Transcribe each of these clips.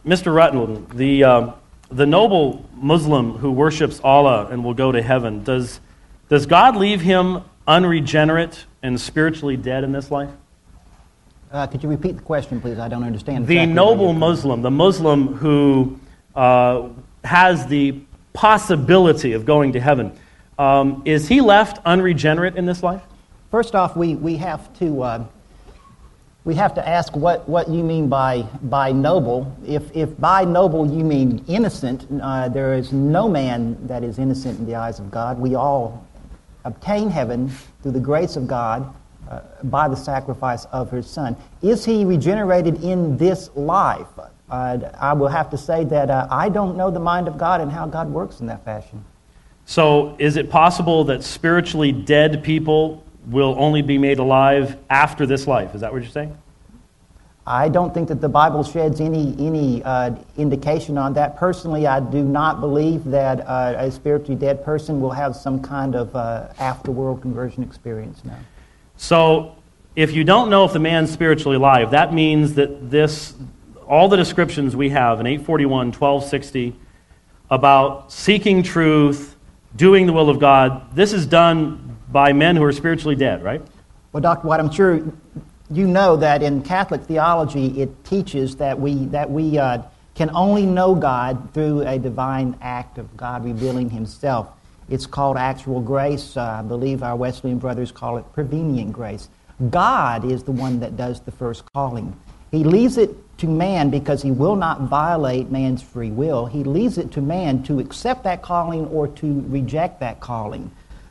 Mr. Rutland, the noble Muslim who worships Allah and will go to heaven, does God leave him unregenerate and spiritually dead in this life? Could you repeat the question, please? I don't understand. The noble Muslim, the Muslim who has the possibility of going to heaven, is he left unregenerate in this life? First off, we have to ask what you mean by noble. If by noble you mean innocent, there is no man that is innocent in the eyes of God. We all obtain heaven through the grace of God by the sacrifice of His Son. Is he regenerated in this life? I will have to say that I don't know the mind of God and how God works in that fashion. So is it possible that spiritually dead people will only be made alive after this life? Is that what you're saying? I don't think that the Bible sheds any indication on that. Personally, I do not believe that a spiritually dead person will have some kind of afterworld conversion experience now. So if you don't know if the man's spiritually alive, that means that all the descriptions we have in 841, 1260 about seeking truth, doing the will of God, this is done by men who are spiritually dead, right? Well, Dr. White, I'm sure you know that in Catholic theology it teaches that we can only know God through a divine act of God revealing Himself. It's called actual grace. I believe our Wesleyan brothers call it prevenient grace. God is the one that does the first calling. He leaves it to man because He will not violate man's free will. He leaves it to man to accept that calling or to reject that calling.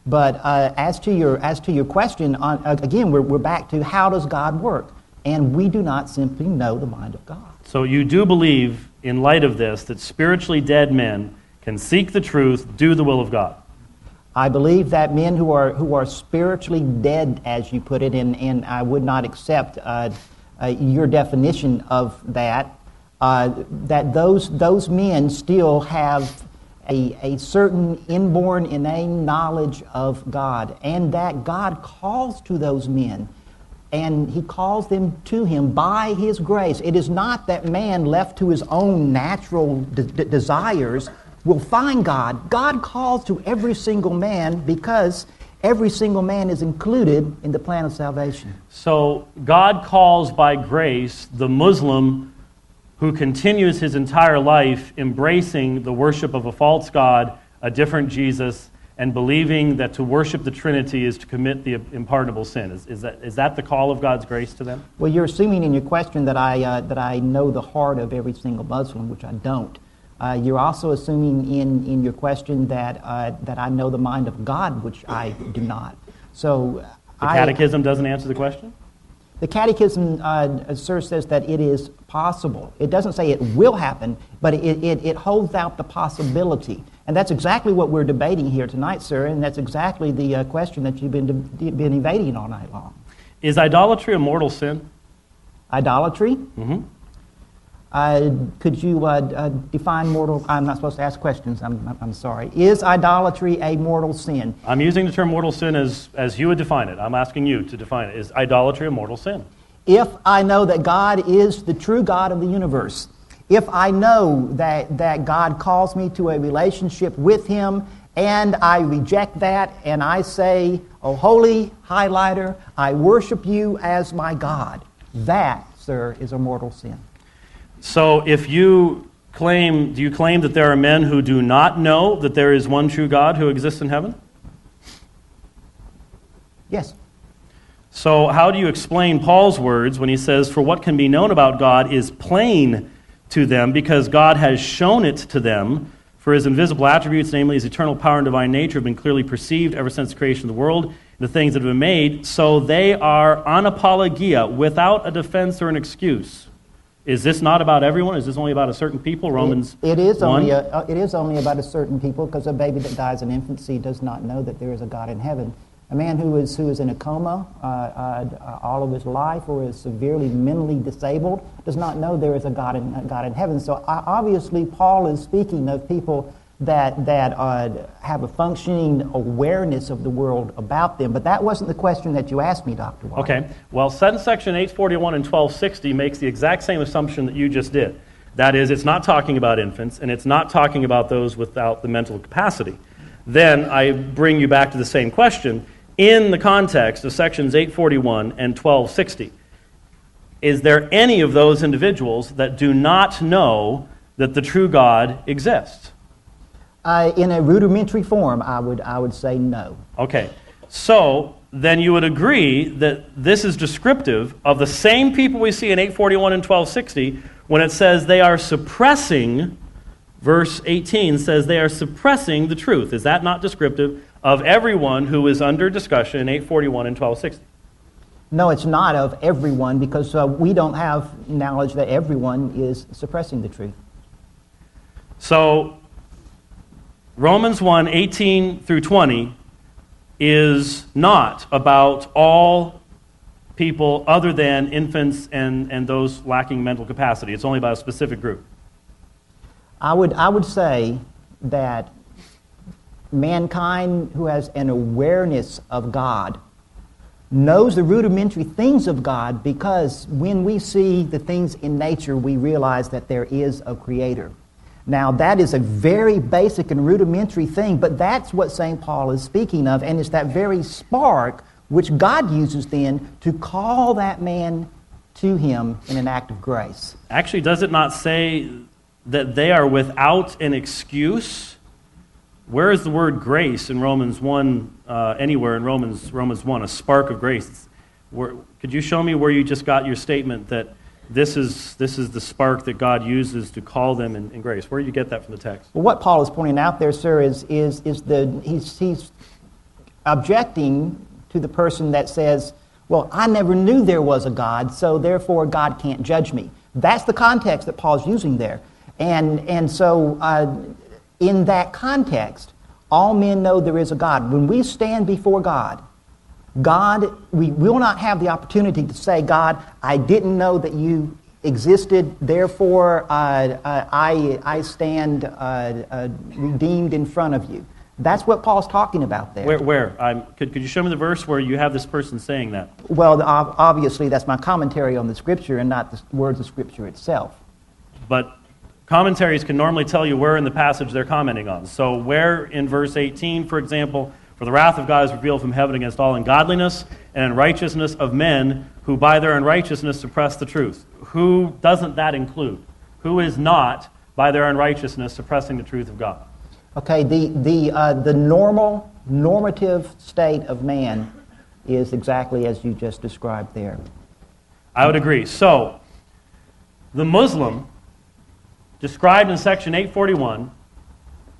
But as to your question, again, we're back to how does God work? And we do not simply know the mind of God. So you do believe, in light of this, that spiritually dead men can seek the truth, do the will of God? I believe that men who are spiritually dead, as you put it, and I would not accept your definition of that, that those men still have a certain inborn, innate knowledge of God, and that God calls to those men, and He calls them to Him by His grace. It is not that man left to his own natural desires will find God. God calls to every single man because every single man is included in the plan of salvation. So God calls by grace the Muslim who continues his entire life embracing the worship of a false God, a different Jesus, and believing that to worship the Trinity is to commit the unpardonable sin. Is that the call of God's grace to them? Well, you're assuming in your question that I know the heart of every single Muslim, which I don't. You're also assuming in your question that I know the mind of God, which I do not. So the Catechism doesn't answer the question? The Catechism, sir, says that it is possible. It doesn't say it will happen, but it holds out the possibility. And that's exactly what we're debating here tonight, sir, and that's exactly the question that you've been evading all night long. Is idolatry a mortal sin? Idolatry? Mm-hmm. Could you define mortal? I'm not supposed to ask questions. I'm sorry. Is idolatry a mortal sin? I'm using the term mortal sin as you would define it. I'm asking you to define it. Is idolatry a mortal sin? If I know that God is the true God of the universe, if I know that God calls me to a relationship with Him, and I reject that, and I say, "Oh, holy highlighter, I worship you as my God," that, sir, is a mortal sin. So if do you claim that there are men who do not know that there is one true God who exists in heaven? Yes. So how do you explain Paul's words when he says, "For what can be known about God is plain to them, because God has shown it to them, for His invisible attributes, namely His eternal power and divine nature, have been clearly perceived ever since the creation of the world, and the things that have been made, so they are anapologia, without a defense or an excuse." Is this not about everyone? Is this only about a certain people? Romans it is 1? It is only about a certain people, because a baby that dies in infancy does not know that there is a God in heaven. A man who is in a coma all of his life, or is severely mentally disabled, does not know there is a God in heaven. So obviously Paul is speaking of people that have a functioning awareness of the world about them. But that wasn't the question that you asked me, Dr. White. Okay. Well, section 841 and 1260 makes the exact same assumption that you just did. that is, it's not talking about infants, and it's not talking about those without the mental capacity, then I bring you back to the same question. In the context of sections 841 and 1260, is there any of those individuals that do not know that the true God exists? In a rudimentary form, I would say no. Okay, so then you would agree that this is descriptive of the same people we see in 841 and 1260 when it says they are suppressing, verse 18 says they are suppressing the truth. Is that not descriptive of everyone who is under discussion in 841 and 1260? No, it's not of everyone, because we don't have knowledge that everyone is suppressing the truth. So, Romans 1, 18 through 20 is not about all people other than infants and those lacking mental capacity. It's only about a specific group. I would say that mankind who has an awareness of God knows the rudimentary things of God, because when we see the things in nature, we realize that there is a creator. Now, that is a very basic and rudimentary thing, but that's what St. Paul is speaking of, and it's that very spark which God uses then to call that man to him in an act of grace. Actually, does it not say that they are without an excuse? Where is the word grace in Romans 1, anywhere in Romans 1, a spark of grace? Could you show me where you just got your statement that this is the spark that God uses to call them in grace? Where do you get that from the text? Well, what Paul is pointing out there, sir, is he's objecting to the person that says, well, I never knew there was a God, so therefore God can't judge me. That's the context that Paul's using there. And so in that context, all men know there is a God. When we stand before God, we will not have the opportunity to say, God, I didn't know that you existed, therefore I stand redeemed in front of you. That's what Paul's talking about there. Where? Could you show me the verse where you have this person saying that? Well, obviously that's my commentary on the Scripture and not the words of Scripture itself. But commentaries can normally tell you where in the passage they're commenting on. So where in verse 18, for example, for the wrath of God is revealed from heaven against all ungodliness and unrighteousness of men who by their unrighteousness suppress the truth. Who doesn't that include? Who is not by their unrighteousness suppressing the truth of God? Okay, the normative state of man is exactly as you just described there. I would agree. So, the Muslim described in section 841,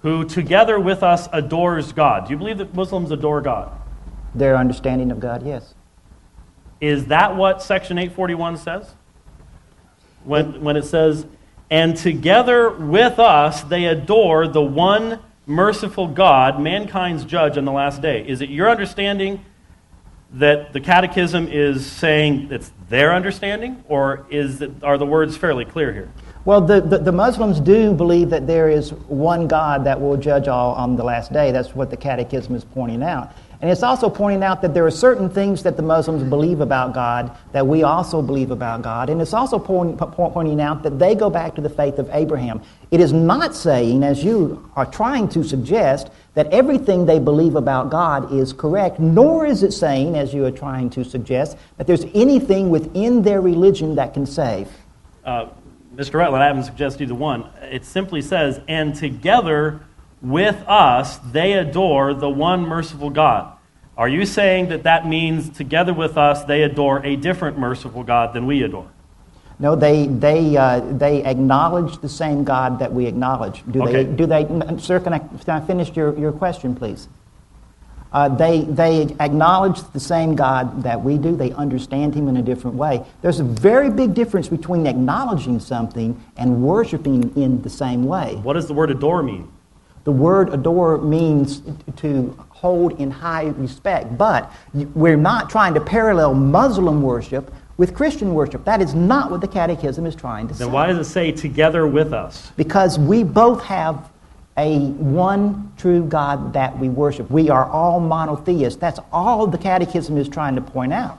who together with us adores God. Do you believe that Muslims adore God? Their understanding of God, yes. Is that what section 841 says? When it says, and together with us they adore the one merciful God, mankind's judge on the last day. Is it your understanding that the Catechism is saying it's their understanding, or are the words fairly clear here? Well, the Muslims do believe that there is one God that will judge all on the last day. That's what the Catechism is pointing out. And it's also pointing out that there are certain things that the Muslims believe about God that we also believe about God. And it's also pointing out that they go back to the faith of Abraham. It is not saying, as you are trying to suggest, that everything they believe about God is correct, nor is it saying, as you are trying to suggest, that there's anything within their religion that can save. Mr. Rutland, I haven't suggested either one. It simply says, and together with us they adore the one merciful God. Are you saying that means together with us they adore a different merciful God than we adore? No, they acknowledge the same God that we acknowledge. Do they? Sir, can I finish your question, please? They acknowledge the same God that we do. They understand Him in a different way. There's a very big difference between acknowledging something and worshiping in the same way. What does the word adore mean? The word adore means to hold in high respect. But we're not trying to parallel Muslim worship with Christian worship. That is not what the Catechism is trying to say. Then why does it say together with us? Because we both have a one true God that we worship. We are all monotheists. That's all the Catechism is trying to point out.